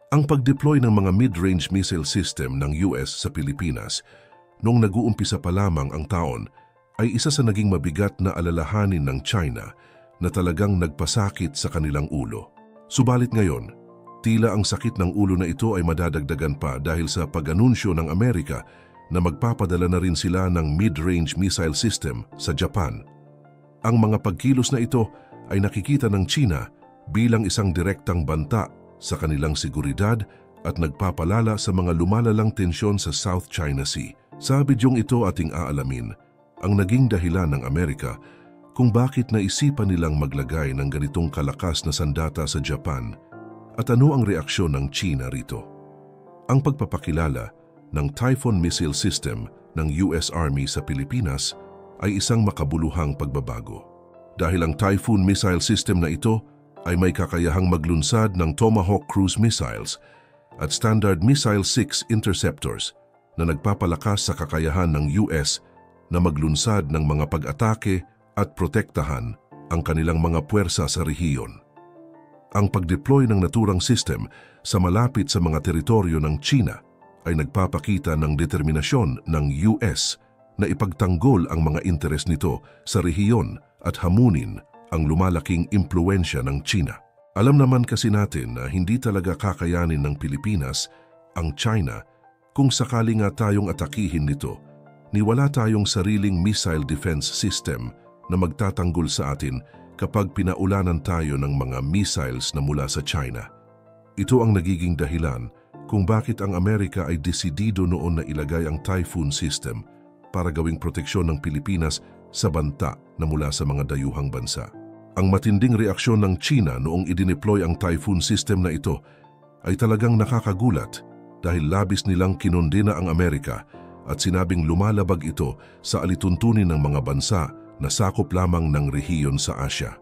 Ang pag-deploy ng mga mid-range missile system ng US sa Pilipinas noong nag-uumpisa pa lamang ang taon ay isa sa naging mabigat na alalahanin ng China na talagang nagpasakit sa kanilang ulo. Subalit ngayon, tila ang sakit ng ulo na ito ay madadagdagan pa dahil sa pag-anunsyo ng Amerika na magpapadala na rin sila ng mid-range missile system sa Japan. Ang mga pagkilos na ito ay nakikita ng China bilang isang direktang banta sa kanilang seguridad at nagpapalala sa mga lumalalang tensyon sa South China Sea. Sa bidyong ito ating aalamin ang naging dahilan ng Amerika kung bakit naisipan nilang maglagay ng ganitong kalakas na sandata sa Japan at ano ang reaksyon ng China rito. Ang pagpapakilala ng Typhoon missile system ng US Army sa Pilipinas ay isang makabuluhang pagbabago. Dahil ang Typhoon missile system na ito ay may kakayahang maglunsad ng Tomahawk cruise missiles at Standard Missile 6 interceptors na nagpapalakas sa kakayahan ng US na maglunsad ng mga pag-atake at protektahan ang kanilang mga puwersa sa rehiyon. Ang pag-deploy ng naturang system sa malapit sa mga teritoryo ng China ay nagpapakita ng determinasyon ng US na ipagtanggol ang mga interes nito sa rehiyon at hamunin ang lumalaking impluensya ng China. Alam naman kasi natin na hindi talaga kakayanin ng Pilipinas ang China kung sakali nga tayong atakihin nito ni wala tayong sariling missile defense system na magtatanggol sa atin kapag pinaulanan tayo ng mga missiles na mula sa China. Ito ang nagiging dahilan kung bakit ang Amerika ay desidido noon na ilagay ang Typhoon system para gawing proteksyon ng Pilipinas sa banta na mula sa mga dayuhang bansa. Ang matinding reaksyon ng China noong idineploy ang Typhoon system na ito ay talagang nakakagulat dahil labis nilang kinondena ang Amerika at sinabing lumalabag ito sa alituntunin ng mga bansa na sakop lamang ng rehiyon sa Asya.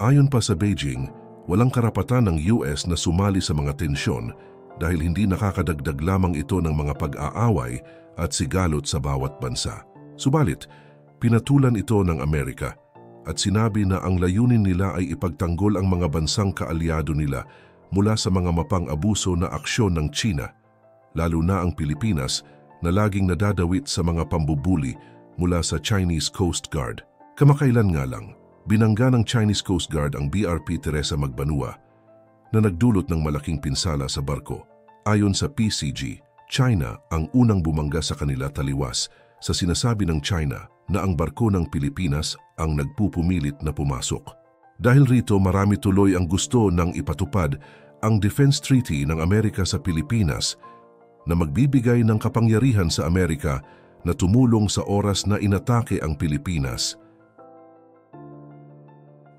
Ayon pa sa Beijing, walang karapatan ng US na sumali sa mga tensyon dahil hindi nakakadagdag lamang ito ng mga pag-aaway at sigalot sa bawat bansa. Subalit, pinatulan ito ng Amerika at sinabi na ang layunin nila ay ipagtanggol ang mga bansang kaalyado nila mula sa mga mapang-abuso na aksyon ng China, lalo na ang Pilipinas na laging nadadawit sa mga pambubuli mula sa Chinese Coast Guard. Kamakailan nga lang, binangga ng Chinese Coast Guard ang BRP Teresa Magbanua na nagdulot ng malaking pinsala sa barko. Ayon sa PCG, China ang unang bumangga sa kanila taliwas sa sinasabi ng China na ang barko ng Pilipinas ang nagpupumilit na pumasok. Dahil rito marami tuloy ang gusto ng ipatupad ang Defense Treaty ng Amerika sa Pilipinas na magbibigay ng kapangyarihan sa Amerika na tumulong sa oras na inatake ang Pilipinas.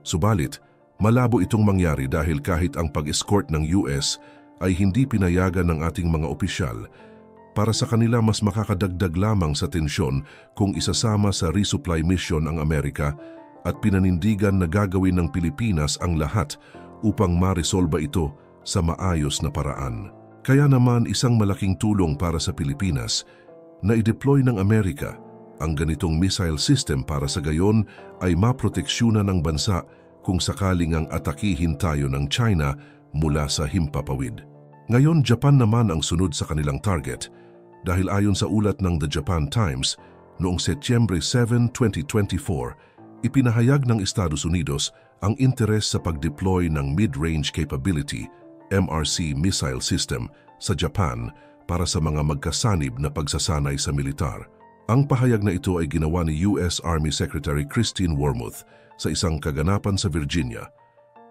Subalit, malabo itong mangyari dahil kahit ang pag-escort ng US ay hindi pinayagan ng ating mga opisyal, para sa kanila mas makakadagdag lamang sa tensyon kung isasama sa resupply mission ang Amerika at pinanindigan na gagawin ng Pilipinas ang lahat upang maresolba ito sa maayos na paraan. Kaya naman isang malaking tulong para sa Pilipinas na i-deploy ng Amerika ang ganitong missile system para sa gayon ay maproteksyonan ng bansa kung sakaling ang atakihin tayo ng China mula sa himpapawid. Ngayon, Japan naman ang sunod sa kanilang target dahil ayon sa ulat ng The Japan Times noong Setyembre 7, 2024, ipinahayag ng Estados Unidos ang interes sa pag-deploy ng mid-range capability MRC missile system sa Japan para sa mga magkasanib na pagsasanay sa militar. Ang pahayag na ito ay ginawa ni US Army Secretary Christine Wormuth sa isang kaganapan sa Virginia,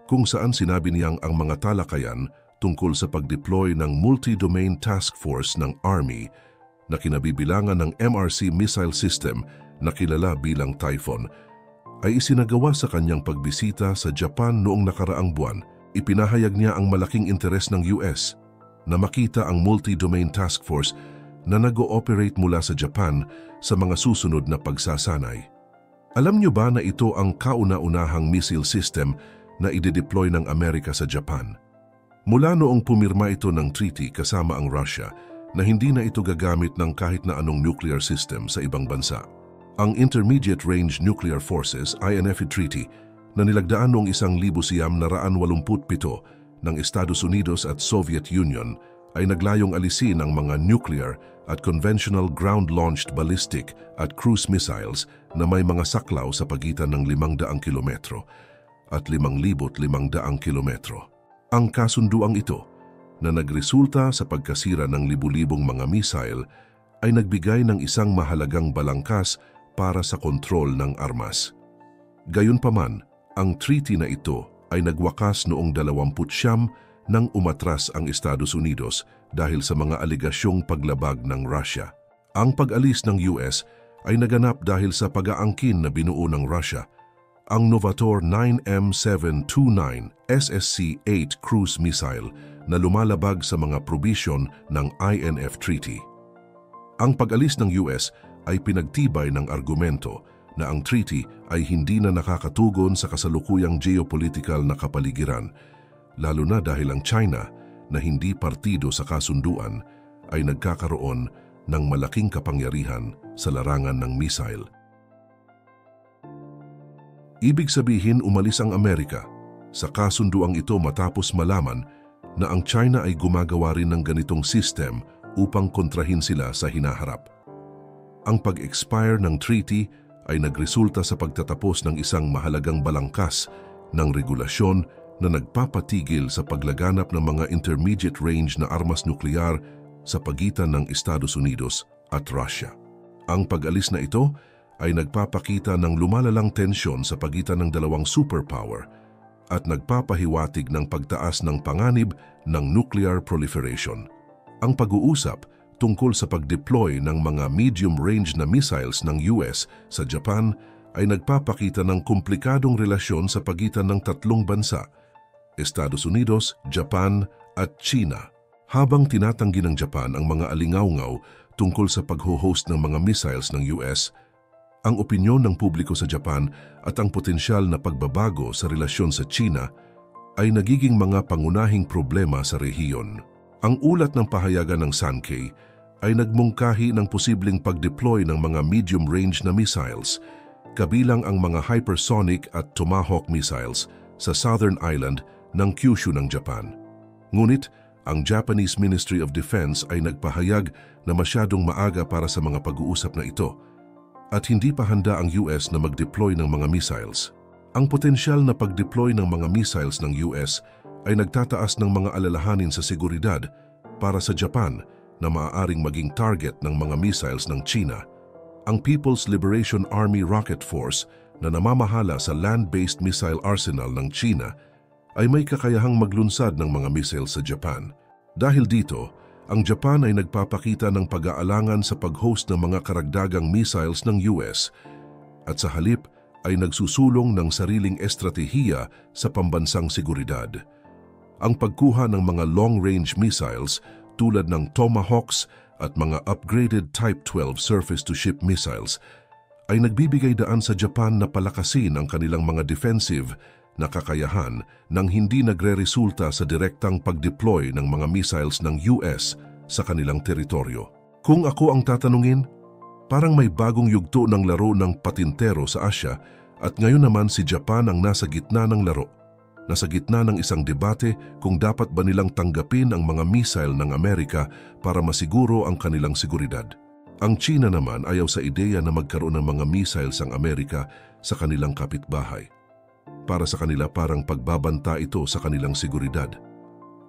kung saan sinabi niyang ang mga talakayan tungkol sa pag-deploy ng Multi-Domain Task Force ng Army na kinabibilangan ng MRC missile system na kilala bilang Typhoon ay isinagawa sa kanyang pagbisita sa Japan noong nakaraang buwan. Ipinahayag niya ang malaking interes ng US na makita ang Multi-Domain Task Force na nag-ooperate mula sa Japan sa mga susunod na pagsasanay. Alam niyo ba na ito ang kauna-unahang missile system na ide-deploy ng Amerika sa Japan? Mula noong pumirma ito ng treaty kasama ang Russia na hindi na ito gagamit ng kahit na anong nuclear system sa ibang bansa. Ang Intermediate Range Nuclear Forces INF Treaty na nilagdaan noong 1987 ng Estados Unidos at Soviet Union ay naglayong alisin ang mga nuclear at conventional ground-launched ballistic at cruise missiles na may mga saklaw sa pagitan ng 500 kilometro at 5,500 kilometro. Ang kasunduang ito, na nagresulta sa pagkasira ng libu-libong mga missile, ay nagbigay ng isang mahalagang balangkas para sa kontrol ng armas. Gayunpaman, ang treaty na ito ay nagwakas noong 29 nang umatras ang Estados Unidos dahil sa mga aligasyong paglabag ng Russia. Ang pag-alis ng US ay naganap dahil sa pag-aangkin na binuo ng Russia, ang Novator 9M729 SSC-8 cruise missile na lumalabag sa mga provision ng INF Treaty. Ang pag-alis ng US ay pinagtibay ng argumento na ang treaty ay hindi na nakakatugon sa kasalukuyang geopolitical na kapaligiran, lalo na dahil ang China, na hindi partido sa kasunduan, ay nagkakaroon ng malaking kapangyarihan sa larangan ng missile. Ibig sabihin umalis ang Amerika sa kasunduang ito matapos malaman na ang China ay gumagawa rin ng ganitong system upang kontrahin sila sa hinaharap. Ang pag-expire ng treaty ay nagresulta sa pagtatapos ng isang mahalagang balangkas ng regulasyon na nagpapatigil sa paglaganap ng mga intermediate range na armas nuklear sa pagitan ng Estados Unidos at Russia. Ang pag-alis na ito ay nagpapakita ng lumalalang tensyon sa pagitan ng dalawang superpower at nagpapahiwatig ng pagtaas ng panganib ng nuclear proliferation. Ang pag-uusap tungkol sa pag-deploy ng mga medium-range na missiles ng US sa Japan ay nagpapakita ng komplikadong relasyon sa pagitan ng tatlong bansa, Estados Unidos, Japan at China. Habang tinatanggi ng Japan ang mga alingawngaw tungkol sa pag-host ng mga missiles ng US, ang opinyon ng publiko sa Japan at ang potensyal na pagbabago sa relasyon sa China ay nagiging mga pangunahing problema sa rehiyon. Ang ulat ng pahayagan ng Sankei ay nagmungkahi ng posibleng pag-deploy ng mga medium-range na missiles, kabilang ang mga hypersonic at Tomahawk missiles sa Southern Island ng Kyushu ng Japan. Ngunit, ang Japanese Ministry of Defense ay nagpahayag na masyadong maaga para sa mga pag-uusap na ito at hindi pa handa ang US na mag-deploy ng mga missiles. Ang potensyal na pag-deploy ng mga missiles ng US ay nagtataas ng mga alalahanin sa seguridad para sa Japan na maaaring maging target ng mga missiles ng China. Ang People's Liberation Army Rocket Force na namamahala sa land-based missile arsenal ng China ay may kakayahang maglunsad ng mga missiles sa Japan. Dahil dito, ang Japan ay nagpapakita ng pag-aalangan sa pag-host ng mga karagdagang missiles ng US at sa halip ay nagsusulong ng sariling estratehiya sa pambansang seguridad. Ang pagkuha ng mga long-range missiles tulad ng Tomahawks at mga upgraded Type 12 surface-to-ship missiles ay nagbibigay daan sa Japan na palakasin ang kanilang mga defensive na kakayahan nang hindi nagre-resulta sa direktang pag-deploy ng mga missiles ng US sa kanilang teritoryo. Kung ako ang tatanungin, parang may bagong yugto ng laro ng patintero sa Asya at ngayon naman si Japan ang nasa gitna ng laro. Nasa gitna ng isang debate kung dapat ba nilang tanggapin ang mga missile ng Amerika para masiguro ang kanilang seguridad. Ang China naman ayaw sa ideya na magkaroon ng mga missiles ang Amerika sa kanilang kapitbahay. Para sa kanila parang pagbabanta ito sa kanilang seguridad.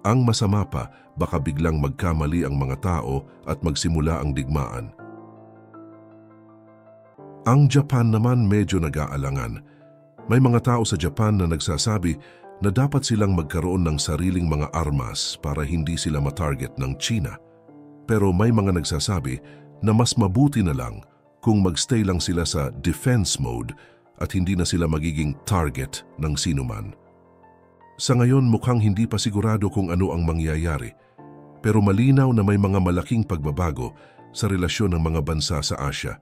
Ang masama pa, baka biglang magkamali ang mga tao at magsimula ang digmaan. Ang Japan naman medyo nag-aalangan. May mga tao sa Japan na nagsasabi na dapat silang magkaroon ng sariling mga armas para hindi sila matarget ng China. Pero may mga nagsasabi na mas mabuti na lang kung magstay lang sila sa defense mode at hindi na sila magiging target ng sinuman. Sa ngayon mukhang hindi pa sigurado kung ano ang mangyayari, pero malinaw na may mga malaking pagbabago sa relasyon ng mga bansa sa Asya.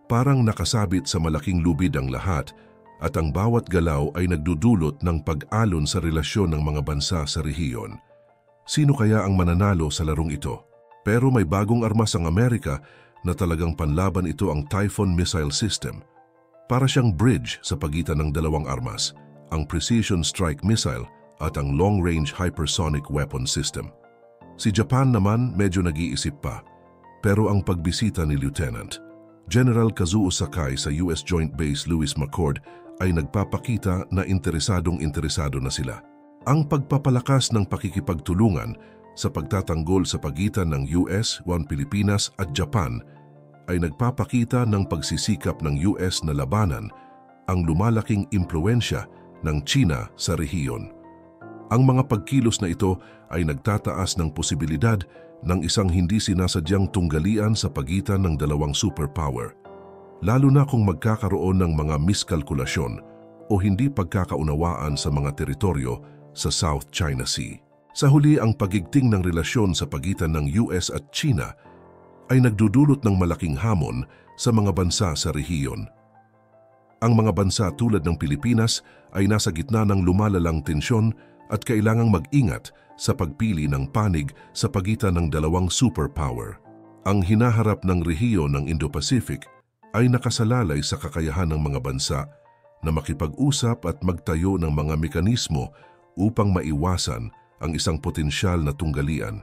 Parang nakasabit sa malaking lubid ang lahat at ang bawat galaw ay nagdudulot ng pag-alon sa relasyon ng mga bansa sa rehiyon. Sino kaya ang mananalo sa larong ito? Pero may bagong armas ang Amerika na talagang panlaban ito ang Typhoon Missile System. Para siyang bridge sa pagitan ng dalawang armas, ang Precision Strike Missile at ang long-range hypersonic weapon system. Si Japan naman medyo nag-iisip pa, pero ang pagbisita ni Lieutenant General Kazuo Sakai sa US Joint Base Lewis McChord ay nagpapakita na interesado na sila. Ang pagpapalakas ng pakikipagtulungan sa pagtatanggol sa pagitan ng US, Pilipinas at Japan ay nagpapakita ng pagsisikap ng US na labanan ang lumalaking impluensya ng China sa rehiyon. Ang mga pagkilos na ito ay nagtataas ng posibilidad ng isang hindi sinasadyang tunggalian sa pagitan ng dalawang superpower, lalo na kung magkakaroon ng mga miskalkulasyon o hindi pagkakaunawaan sa mga teritoryo sa South China Sea. Sa huli, ang pagigting ng relasyon sa pagitan ng US at China ay nagdudulot ng malaking hamon sa mga bansa sa rehiyon. Ang mga bansa tulad ng Pilipinas ay nasa gitna ng lumalalang tensyon at kailangang mag-ingat sa pagpili ng panig sa pagitan ng dalawang superpower. Ang hinaharap ng rehiyon ng Indo-Pacific ay nakasalalay sa kakayahan ng mga bansa na makipag-usap at magtayo ng mga mekanismo upang maiwasan ang isang potensyal na tunggalian.